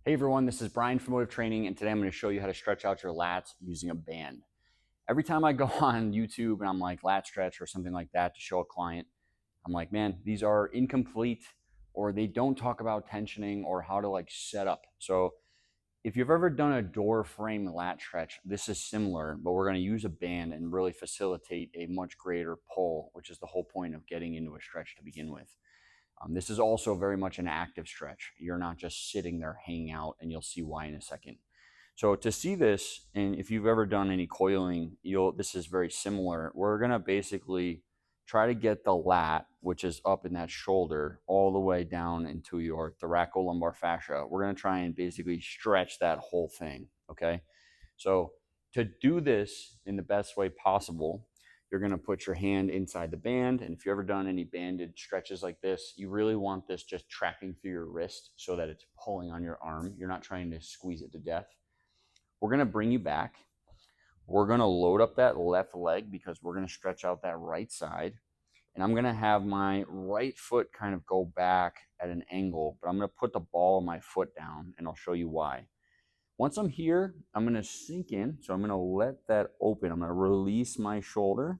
Hey everyone, this is Brian from Motive Training, and today I'm going to show you how to stretch out your lats using a band. Every time I go on YouTube and I'm like lat stretch or something like that to show a client, I'm like, man, these are incomplete, or they don't talk about tensioning or how to like set up. So if you've ever done a door frame lat stretch, this is similar, but we're going to use a band and really facilitate a much greater pull, which is the whole point of getting into a stretch to begin with. This is also very much an active stretch. You're not just sitting there hanging out, and you'll see why in a second. So to see this, and if you've ever done any coiling, this is very similar. We're gonna basically try to get the lat, which is up in that shoulder, all the way down into your thoracolumbar fascia. We're gonna try and basically stretch that whole thing, okay? So to do this in the best way possible, you're going to put your hand inside the band. And if you've ever done any banded stretches like this, you really want this just tracking through your wrist so that it's pulling on your arm. You're not trying to squeeze it to death. We're going to bring you back. We're going to load up that left leg because we're going to stretch out that right side. And I'm going to have my right foot kind of go back at an angle, but I'm going to put the ball of my foot down, and I'll show you why. Once I'm here, I'm going to sink in. So I'm going to let that open. I'm going to release my shoulder.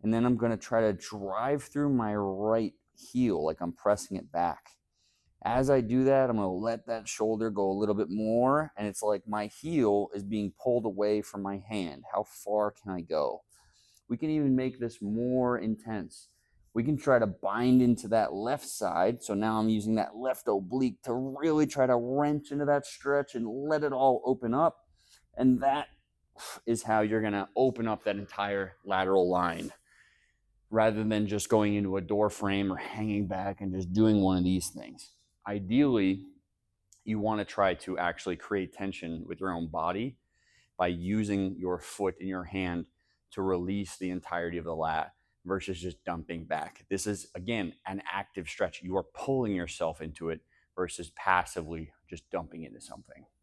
And then I'm going to try to drive through my right heel like I'm pressing it back. As I do that, I'm going to let that shoulder go a little bit more. And it's like my heel is being pulled away from my hand. How far can I go? We can even make this more intense. We can try to bind into that left side. So now I'm using that left oblique to really try to wrench into that stretch and let it all open up. And that is how you're going to open up that entire lateral line, rather than just going into a door frame or hanging back and just doing one of these things. Ideally, you want to try to actually create tension with your own body by using your foot in your hand to release the entirety of the lat versus just dumping back. This is, again, an active stretch. You are pulling yourself into it versus passively just dumping into something.